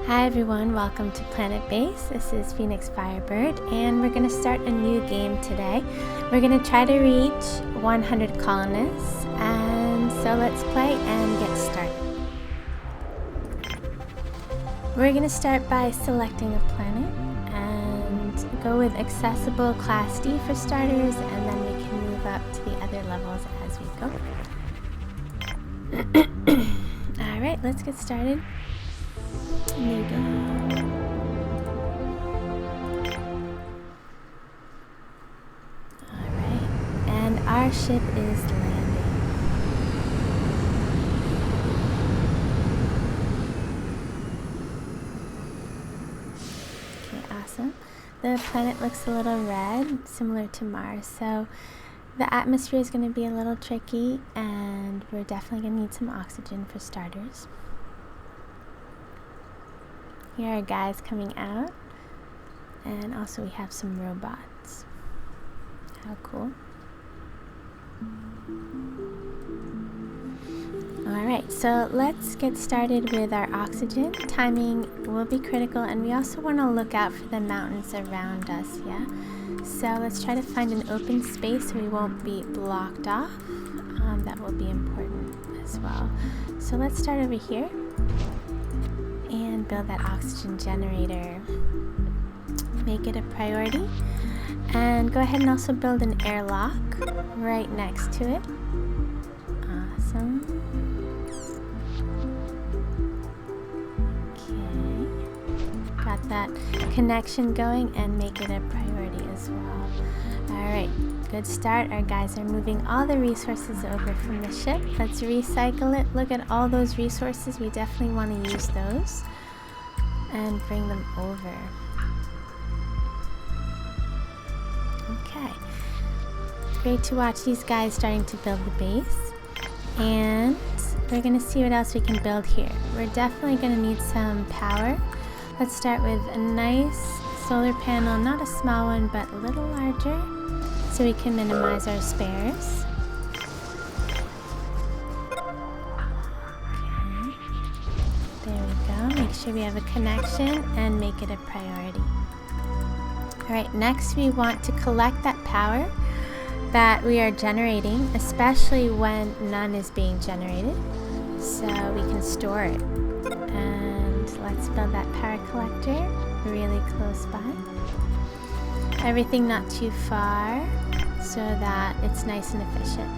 Hi everyone, welcome to PlanetBase. This is Phoenix Firebird and we're going to start a new game today. We're going to try to reach 100 colonists, and so let's play and get started. We're going to start by selecting a planet and go with accessible class D for starters, and then we can move up to the other levels as we go. Alright, let's get started. New game. Alright, and our ship is landing. Okay, awesome. The planet looks a little red, similar to Mars, so the atmosphere is going to be a little tricky, and we're definitely going to need some oxygen for starters. Here are guys coming out, and also we have some robots. How cool. Alright, so let's get started with our oxygen. Timing will be critical, and we also want to look out for the mountains around us, yeah? So let's try to find an open space so we won't be blocked off. That will be important as well. So let's start over here and build that oxygen generator. Make it a priority, and go ahead and also build an airlock right next to it. Awesome. Okay, got that connection going, and make it a priority as well. Alright, good start. Our guys are moving all the resources over from the ship. Let's recycle it. Look at all those resources. We definitely want to use those and bring them over. Okay. Great to watch these guys starting to build the base. And we're going to see what else we can build here. We're definitely going to need some power. Let's start with a nice solar panel, not a small one, but a little larger, so we can minimize our spares. Okay. There we go. Make sure we have a connection and make it a priority. Alright, next we want to collect that power that we are generating, especially when none is being generated, so we can store it. And let's build that power collector really close by. Everything not too far, so that it's nice and efficient.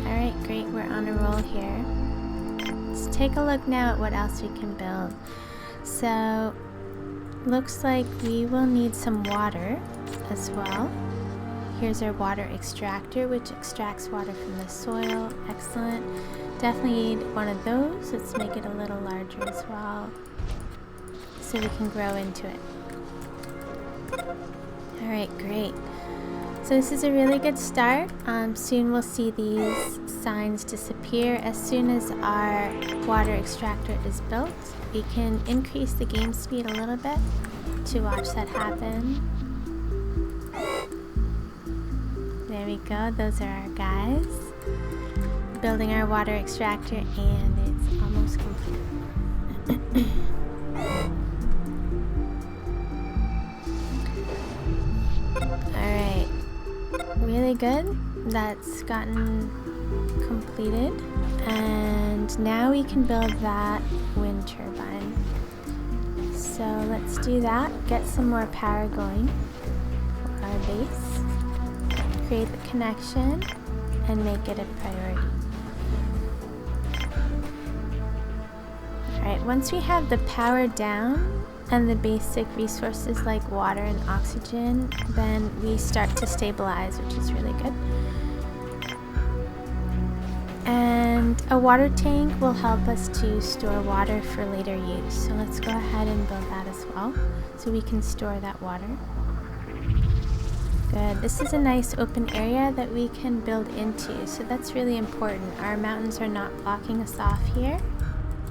Alright, great, we're on a roll here. Let's take a look now at what else we can build. So, looks like we will need some water as well. Here's our water extractor, which extracts water from the soil. Excellent. Definitely need one of those. Let's make it a little larger as well, so we can grow into it. Alright, great. So this is a really good start. Soon we'll see these signs disappear. As soon as our water extractor is built, we can increase the game speed a little bit to watch that happen. There we go, those are our guys. Building our water extractor, and it's almost complete. Alright, really good. That's gotten completed. And now we can build that wind turbine. So let's do that. Get some more power going for our base. Create the connection and make it a priority. Alright, once we have the power down and the basic resources like water and oxygen, then we start to stabilize, which is really good. And a water tank will help us to store water for later use. So let's go ahead and build that as well, so we can store that water. Good. This is a nice open area that we can build into, so that's really important. Our mountains are not blocking us off here,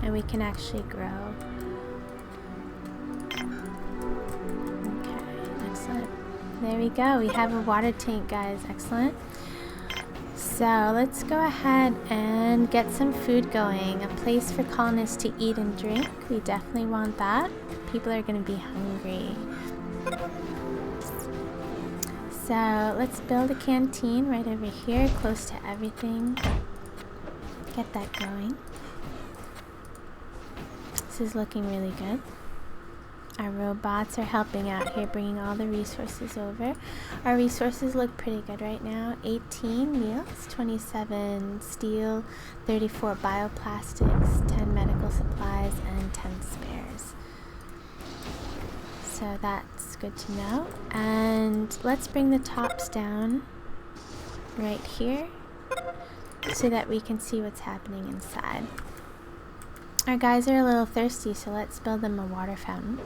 and we can actually grow. Okay, excellent. There we go. We have a water tank, guys. Excellent. So So let's go ahead and get some food going. A place for colonists to eat and drink. We definitely want that. People are going to be hungry. So let's build a canteen right over here, close to everything. Get that going. This is looking really good. Our robots are helping out here, bringing all the resources over. Our resources look pretty good right now. 18 meals, 27 steel, 34 bioplastics, 10 medical supplies, and 10 spares. So that's good to know. And let's bring the tops down right here so that we can see what's happening inside. Our guys are a little thirsty, so let's build them a water fountain.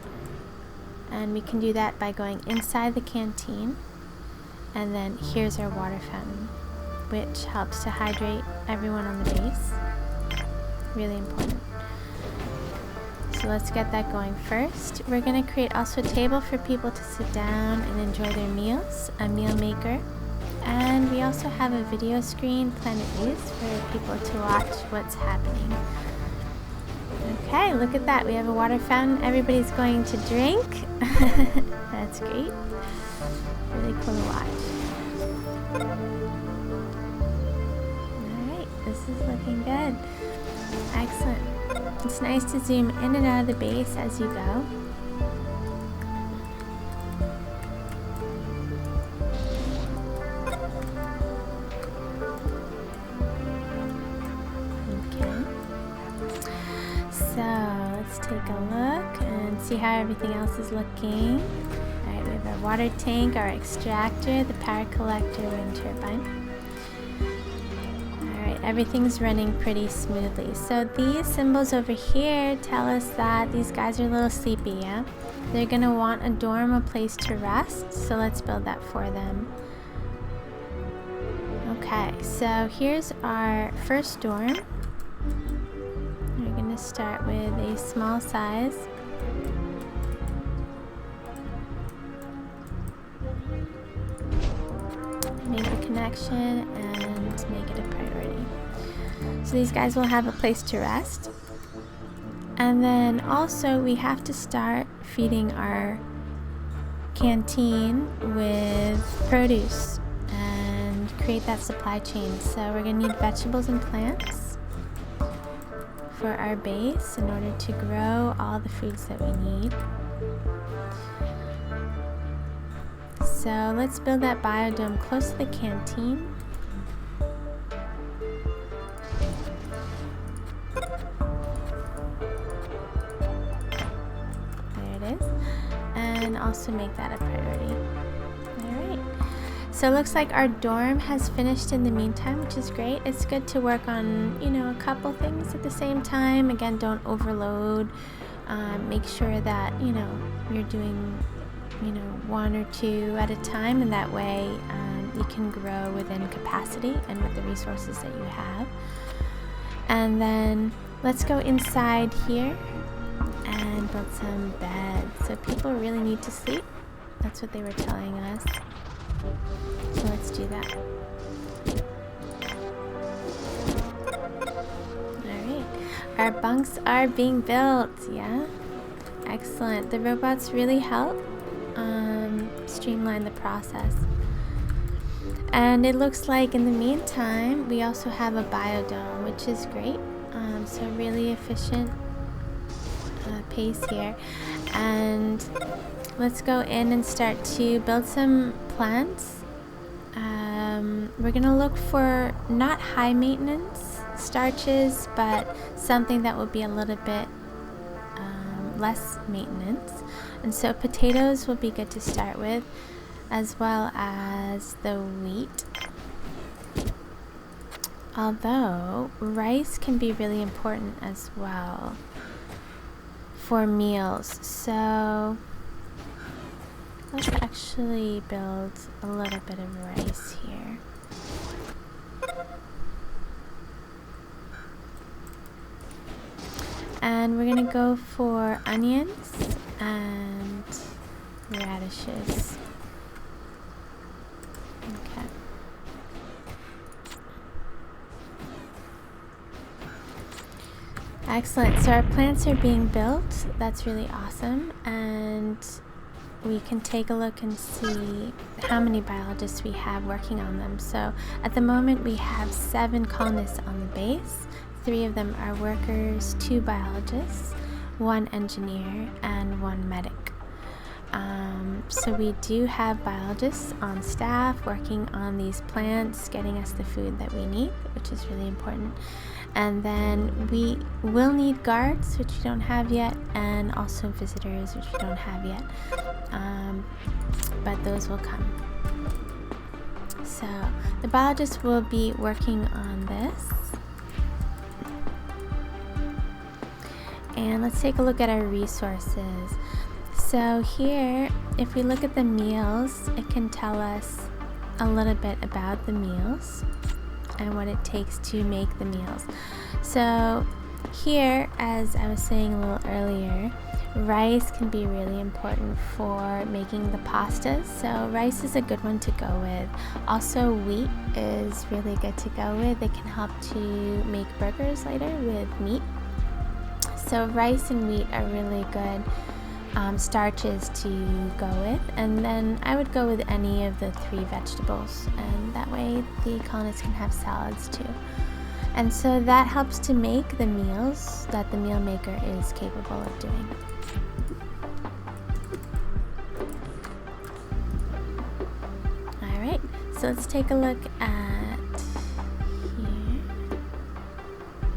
And we can do that by going inside the canteen. And then here's our water fountain, which helps to hydrate everyone on the base. Really important. So let's get that going first. We're going to create also a table for people to sit down and enjoy their meals, a meal maker. And we also have a video screen, PlanetBase, for people to watch what's happening. Okay, look at that. We have a water fountain. Everybody's going to drink. That's great. Really cool to watch. Alright, this is looking good. Excellent. It's nice to zoom in and out of the base as you go. So let's take a look and see how everything else is looking. Alright, we have our water tank, our extractor, the power collector, wind turbine. Alright, everything's running pretty smoothly. So these symbols over here tell us that these guys are a little sleepy, yeah? They're gonna want a dorm, a place to rest, so let's build that for them. Okay, so here's our first dorm. Start with a small size. Make a connection and make it a priority. So these guys will have a place to rest. And then also we have to start feeding our canteen with produce and create that supply chain. So we're going to need vegetables and plants for our base in order to grow all the foods that we need. So let's build that biodome close to the canteen. There it is. And also make that a priority. Alright. So it looks like our dorm has finished in the meantime, which is great. It's good to work on, you know, a couple things at the same time. Again, don't overload. Make sure that, you know, you're doing, you know, one or two at a time, and that way you can grow within capacity and with the resources that you have. And then let's go inside here and build some beds. So people really need to sleep. That's what they were telling us. So let's do that. Alright. Our bunks are being built, yeah? Excellent. The robots really help streamline the process. And it looks like in the meantime, we also have a biodome, which is great. So really efficient pace here. And let's go in and start to build some plants. We're gonna look for not high maintenance starches, but something that will be a little bit less maintenance. And so potatoes will be good to start with, as well as the wheat. Although rice can be really important as well for meals. So let's actually build a little bit of rice here. And we're gonna go for onions and radishes. Okay. Excellent. So our plants are being built. That's really awesome. And we can take a look and see how many biologists we have working on them. So at the moment we have 7 colonists on the base. 3 of them are workers, 2 biologists, 1 engineer, and 1 medic. So we do have biologists on staff working on these plants, getting us the food that we need, which is really important. And then we will need guards, which we don't have yet, and also visitors, which we don't have yet. But those will come. So the biologists will be working on this. And let's take a look at our resources. So here, if we look at the meals, it can tell us a little bit about the meals and what it takes to make the meals. So here, as I was saying a little earlier, rice can be really important for making the pastas. So rice is a good one to go with. Also wheat is really good to go with. It can help to make burgers later with meat. So rice and wheat are really good starches to go with, and then I would go with any of the 3 vegetables, and that way the colonists can have salads too. And so that helps to make the meals that the meal maker is capable of doing. Alright, so let's take a look at here.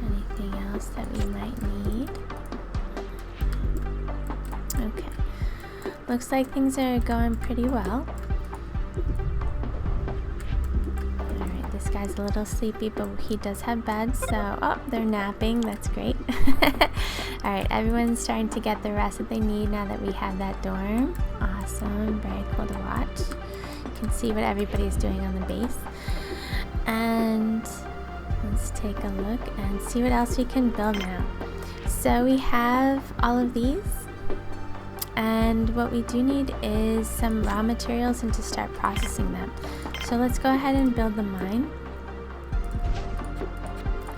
Anything else that we might need? Okay, looks like things are going pretty well. Alright, this guy's a little sleepy, but he does have beds, so, oh, they're napping, that's great. Alright, everyone's starting to get the rest that they need now that we have that dorm. Awesome, very cool to watch. You can see what everybody's doing on the base. And let's take a look and see what else we can build now. So we have all of these. And what we do need is some raw materials and to start processing them. So let's go ahead and build the mine.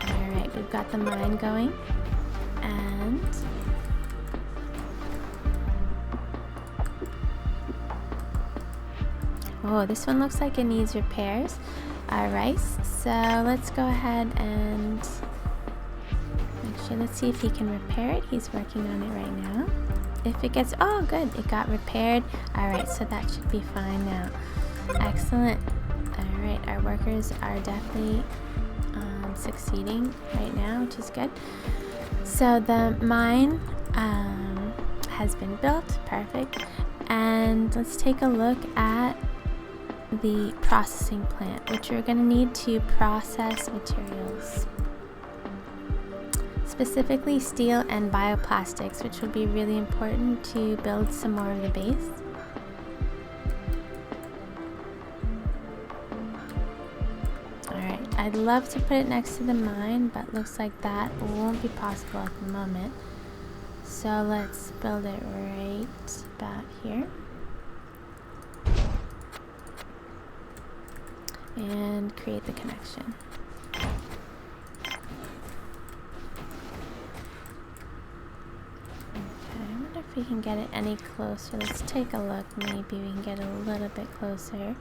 Alright, we've got the mine going. And oh, this one looks like it needs repairs. Our rice. So let's go ahead and actually let's see if he can repair it. He's working on it right now. If it gets, oh good, it got repaired. Alright, so that should be fine now. Excellent. Alright, our workers are definitely succeeding right now, which is good. So the mine has been built, perfect. And let's take a look at the processing plant, which we're going to need to process materials. Specifically steel and bioplastics, which will be really important to build some more of the base. Alright, I'd love to put it next to the mine, but looks like that won't be possible at the moment. So let's build it right about here. And create the connection. If we can get it any closer, let's take a look. Maybe we can get a little bit closer.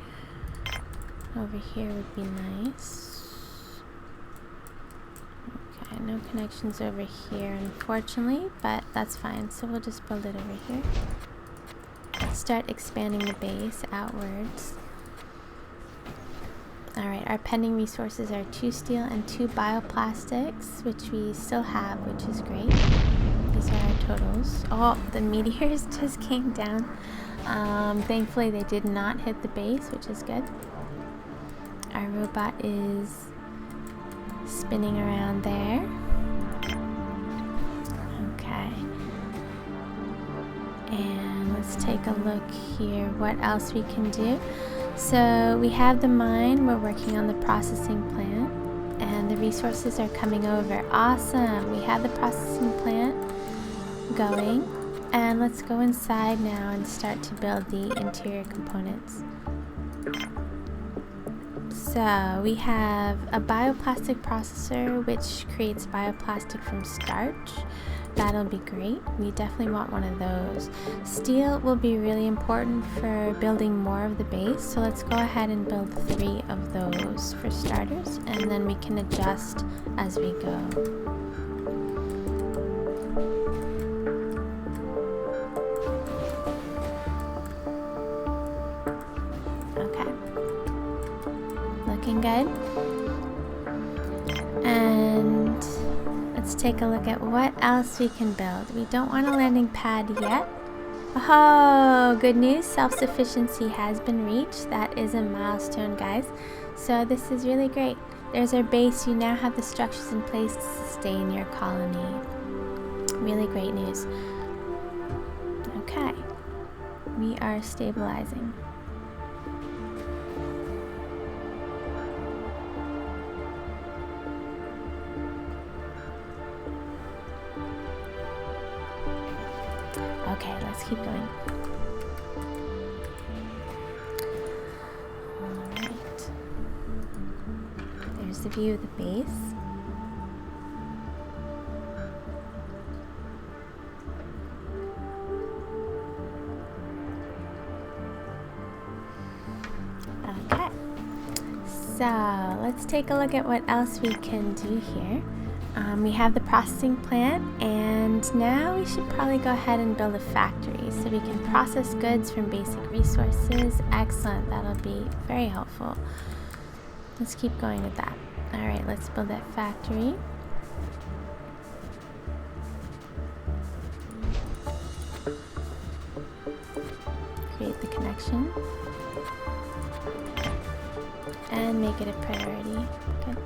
Over here would be nice. Okay, no connections over here unfortunately, but that's fine. So we'll just build it over here. Start expanding the base outwards. Alright, our pending resources are 2 steel and 2 bioplastics, which we still have, which is great. These are our totals. Oh, the meteors just came down. Thankfully they did not hit the base, which is good. Our robot is spinning around there. Okay. And let's take a look here what else we can do. So we have the mine, we're working on the processing plant, and the resources are coming over. Awesome, we have the processing plant going, and let's go inside now and start to build the interior components. So we have a bioplastic processor which creates bioplastic from starch. That'll be great. We definitely want one of those. Steel will be really important for building more of the base, so let's go ahead and build 3 of those for starters, and then we can adjust as we go. Okay. Looking good. And let's take a look at what else we can build. We don't want a landing pad yet. Oh, good news. Self-sufficiency has been reached. That is a milestone, guys. So this is really great. There's our base. You now have the structures in place to sustain your colony. Really great news. Okay. We are stabilizing. Okay, let's keep going. Alright. There's the view of the base. Okay. So, let's take a look at what else we can do here. We have the processing plant, and now we should probably go ahead and build a factory so we can process goods from basic resources. Excellent, that'll be very helpful. Let's keep going with that. Alright, let's build that factory. Create the connection. And make it a priority. Good.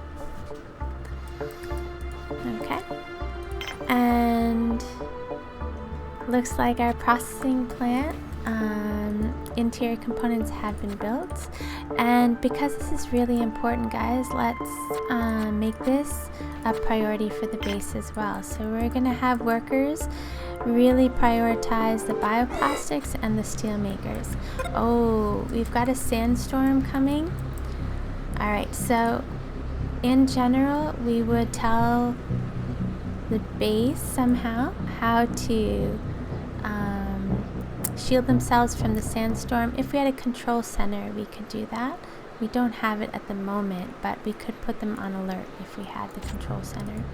Okay, and looks like our processing plant interior components have been built, and because this is really important, guys, let's make this a priority for the base as well. So we're gonna have workers really prioritize the bioplastics and the steel makers. Oh, we've got a sandstorm coming. All right, so in general, we would tell the base somehow how to shield themselves from the sandstorm. If we had a control center, we could do that. We don't have it at the moment, but we could put them on alert if we had the control center.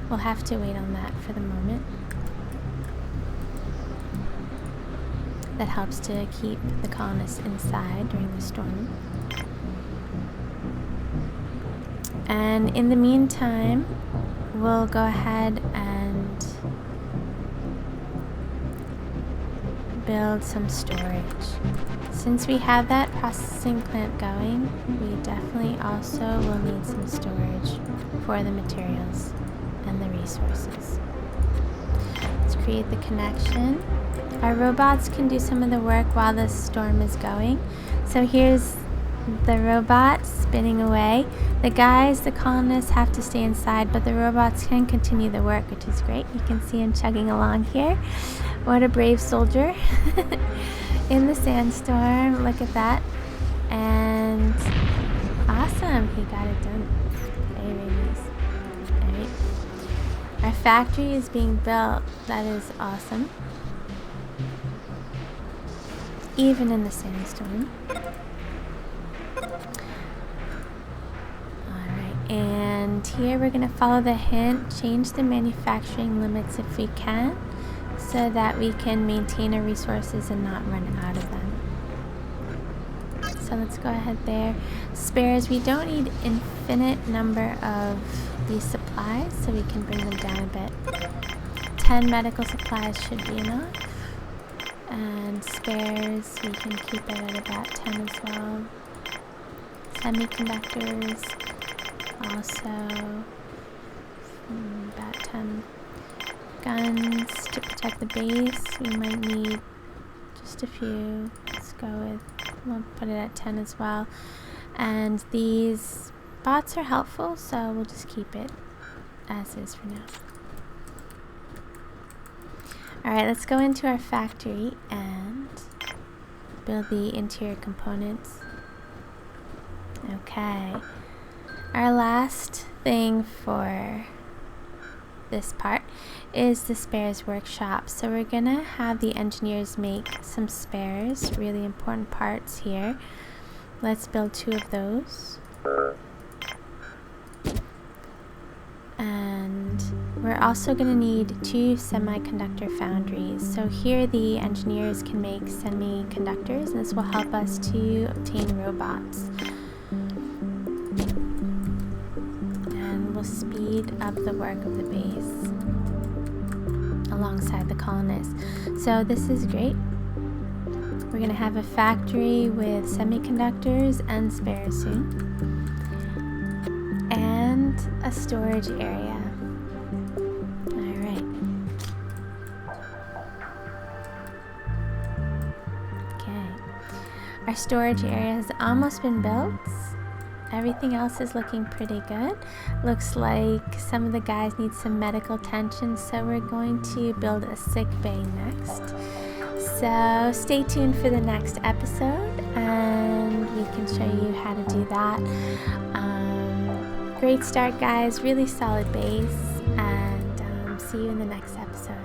We'll have to wait on that for the moment. That helps to keep the colonists inside during the storm. And in the meantime, we'll go ahead and build some storage. Since we have that processing plant going, we definitely also will need some storage for the materials and the resources. Let's create the connection. Our robots can do some of the work while this storm is going. So here's the robot spinning away. The guys, the colonists, have to stay inside, but the robots can continue the work, which is great. You can see him chugging along here. What a brave soldier. In the sandstorm, look at that. And awesome, he got it done. Very, very nice. Alright. Our factory is being built. That is awesome. Even in the sandstorm. And here we're going to follow the hint, change the manufacturing limits if we can, so that we can maintain our resources and not run out of them. So let's go ahead there. Spares, we don't need infinite number of these supplies, so we can bring them down a bit. 10 medical supplies should be enough. And spares, we can keep it at about 10 as well. Semiconductors, also about 10. Guns to protect the base, we might need just a few. Let's go with, we'll put it at 10 as well. And these bots are helpful, so we'll just keep it as is for now. Alright, let's go into our factory and build the interior components. Okay. Our last thing for this part is the spares workshop. So we're gonna have the engineers make some spares, really important parts here. Let's build 2 of those. And we're also going to need 2 semiconductor foundries. So here the engineers can make semiconductors, and this will help us to obtain robots. And we'll speed up the work of the base alongside the colonists. So this is great. We're going to have a factory with semiconductors and spares soon. And a storage area. Alright. Okay. Our storage area has almost been built. Everything else is looking pretty good. Looks like some of the guys need some medical attention, so we're going to build a sick bay next. So stay tuned for the next episode and we can show you how to do that. Great start, guys. Really solid base, and see you in the next episode.